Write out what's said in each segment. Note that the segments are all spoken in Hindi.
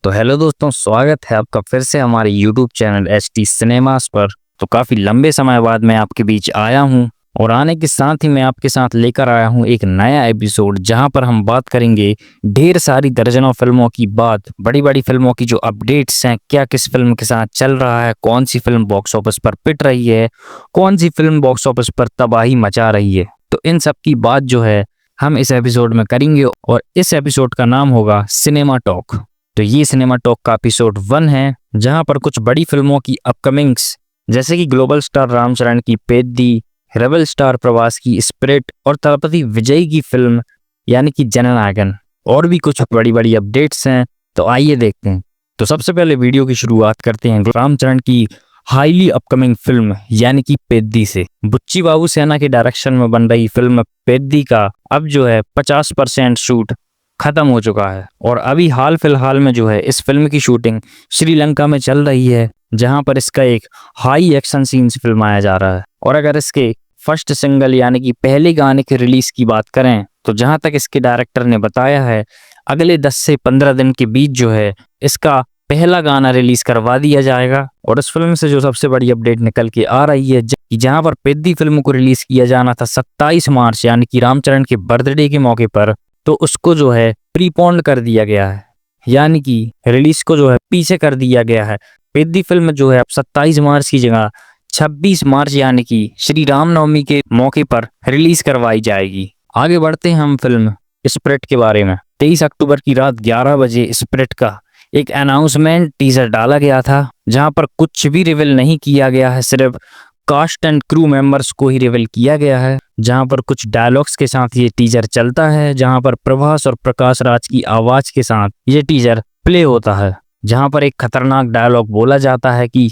तो हेलो दोस्तों, स्वागत है आपका फिर से हमारे यूट्यूब चैनल एचटी सिनेमास पर। तो काफ़ी लंबे समय बाद मैं आपके बीच आया हूं और आने के साथ ही मैं आपके साथ लेकर आया हूं एक नया एपिसोड, जहां पर हम बात करेंगे ढेर सारी दर्जनों फिल्मों की बड़ी बड़ी फिल्मों की जो अपडेट्स हैं, क्या किस फिल्म के साथ चल रहा है, कौन सी फिल्म बॉक्स ऑफिस पर पिट रही है, कौन सी फिल्म बॉक्स ऑफिस पर तबाही मचा रही है। तो इन सब की बात जो है हम इस एपिसोड में करेंगे और इस एपिसोड का नाम होगा सिनेमा टॉक। तो ये सिनेमा टॉक का एपिसोड 1 है, जहां पर कुछ बड़ी फिल्मों की अपकमिंग्स जैसे कि ग्लोबल स्टार रामचरण की पेद्दी, रेबल स्टार प्रभास की स्पिरिट और तलपति विजय की फिल्म यानी कि जननायकन और भी कुछ बड़ी बड़ी अपडेट्स हैं। तो आइए देखते हैं। तो सबसे पहले वीडियो की शुरुआत करते हैं रामचरण की हाईली अपकमिंग फिल्म यानी कि पेद्दी से। बुच्ची बाबू सेना के डायरेक्शन में बन रही फिल्म पेद्दी का अब जो है 50% शूट खत्म हो चुका है और अभी हाल फिलहाल में जो है इस फिल्म की शूटिंग श्रीलंका में चल रही है, जहां पर इसका एक हाई एक्शन सीन्स फिल्माया जा रहा है। और अगर इसके फर्स्ट सिंगल यानी कि पहले गाने के रिलीज की बात करें तो जहां तक इसके डायरेक्टर ने बताया है, अगले 10 से 15 दिन के बीच जो है इसका पहला गाना रिलीज करवा दिया जाएगा। और इस फिल्म से जो सबसे बड़ी अपडेट निकल के आ रही है, जहां पर पेद्दी फिल्म को रिलीज किया जाना था 27 मार्च यानी कि रामचरण के बर्थडे के मौके पर, तो उसको जो है प्रीपोन्ड कर दिया गया है, यानी कि रिलीज को जो है पीछे कर दिया गया है। पेद्दी फिल्म जो है अब 27 मार्च की जगह 26 मार्च यानी कि श्री रामनवमी के मौके पर रिलीज करवाई जाएगी। आगे बढ़ते हैं हम फिल्म स्पिरिट के बारे में। 23 अक्टूबर की रात 11 बजे स्पिरिट का एक अनाउंसमेंट टीजर डाला गया था, जहां पर कुछ भी रिवील नहीं किया गया है, सिर्फ कास्ट एंड क्रू मेंबर्स को ही रिवील किया गया है। जहां पर कुछ डायलॉग्स के साथ ये टीजर चलता है, जहां पर प्रभास और प्रकाश राज की आवाज के साथ ये टीजर प्ले होता है, जहां पर एक खतरनाक डायलॉग बोला जाता है कि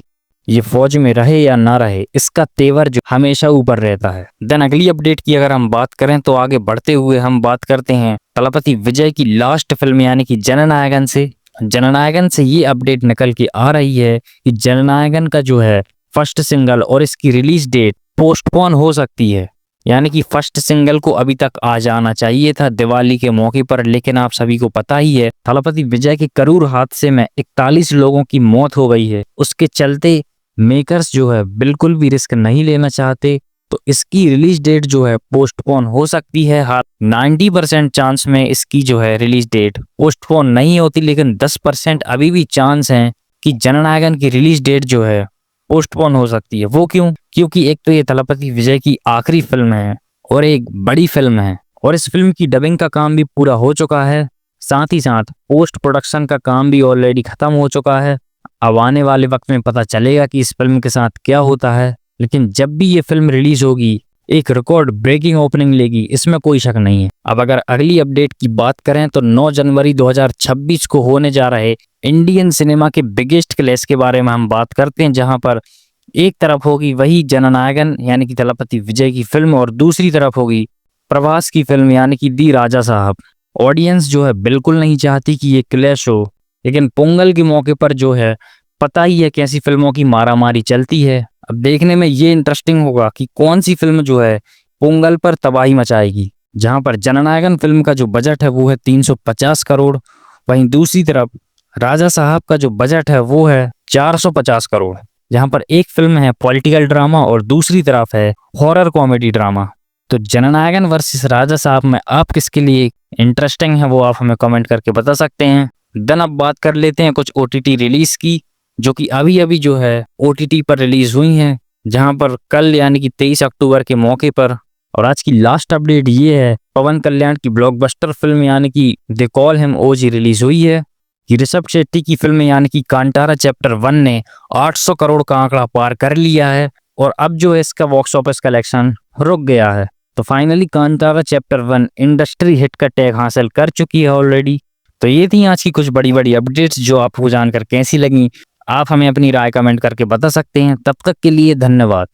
ये फौज में रहे या ना रहे, इसका तेवर जो हमेशा ऊपर रहता है। देन अगली अपडेट की अगर हम बात करें तो आगे बढ़ते हुए हम बात करते हैं तलपति विजय की लास्ट फिल्म यानी कि जननायकन से। जननायकन से ये अपडेट निकल के आ रही है कि जननायकन का जो है फर्स्ट सिंगल और इसकी रिलीज डेट पोस्टपोन हो सकती है, यानी कि फर्स्ट सिंगल को अभी तक आ जाना चाहिए था दिवाली के मौके पर, लेकिन आप सभी को पता ही है थलपति विजय के करूर हादसे में 41 लोगों की मौत हो गई है। उसके चलते मेकर्स जो है बिल्कुल भी रिस्क नहीं लेना चाहते, तो इसकी रिलीज डेट जो है पोस्टपोन हो सकती है। हाँ, 90% चांस में इसकी जो है रिलीज डेट पोस्टपोन नहीं होती, लेकिन 10% अभी भी चांस है कि जननायकन की रिलीज डेट जो है पोस्टपोन हो सकती है। वो क्यों? क्योंकि एक तो ये तलपति विजय की आखिरी फिल्म है और एक बड़ी फिल्म है, और इस फिल्म की डबिंग का काम भी पूरा हो चुका है, साथ ही साथ पोस्ट प्रोडक्शन का काम भी ऑलरेडी खत्म हो चुका है। अब आने वाले वक्त में पता चलेगा कि इस फिल्म के साथ क्या होता है, लेकिन जब भी ये फिल्म रिलीज होगी एक रिकॉर्ड ब्रेकिंग ओपनिंग लेगी, इसमें कोई शक नहीं है। अब अगर अगली अपडेट की बात करें तो 9 जनवरी 2026 को होने जा रहे इंडियन सिनेमा के बिगेस्ट क्लैश के बारे में हम बात करते हैं, जहां पर एक तरफ होगी वही जननायकन यानी कि तलपति विजय की फिल्म और दूसरी तरफ होगी प्रभास की फिल्म यानी कि दी राजा साहब। ऑडियंस जो है बिल्कुल नहीं चाहती कि ये क्लैश हो, लेकिन पोंगल के मौके पर जो है पता ही है कैसी फिल्मों की मारामारी चलती है। अब देखने में ये इंटरेस्टिंग होगा कि कौन सी फिल्म जो है पोंगल पर तबाही मचाएगी। जहां पर जननायकन फिल्म का जो बजट है वो है 350 करोड़, वहीं दूसरी तरफ राजा साहब का जो बजट है वो है 450 करोड़। जहां पर एक फिल्म है पॉलिटिकल ड्रामा और दूसरी तरफ है हॉरर कॉमेडी ड्रामा। तो जननायकन वर्सेस राजा साहब में आप किसके लिए इंटरेस्टिंग है वो आप हमें कमेंट करके बता सकते हैं। देन अब बात कर लेते हैं कुछ OTT रिलीज की, जो कि अभी अभी जो है OTT पर रिलीज हुई हैं, जहां पर कल यानी कि 23 अक्टूबर के मौके पर। और आज की लास्ट अपडेट ये है, पवन कल्याण की ब्लॉकबस्टर फिल्म यानी कि they call him OG release हुई है। कि ऋषभ शेट्टी की फिल्म यानी कि कांतारा चैप्टर 1 ने 800 करोड़ का आंकड़ा पार कर लिया है और अब जो है इसका बॉक्स ऑफिस कलेक्शन रुक गया है। तो finally Kantara chapter 1 industry hit का टैग हासिल कर चुकी है ऑलरेडी। तो ये थी आज की कुछ बड़ी बड़ी अपडेट्स, जो आपको जानकर कैसी लगी आप हमें अपनी राय कमेंट करके बता सकते हैं। तब तक के लिए धन्यवाद।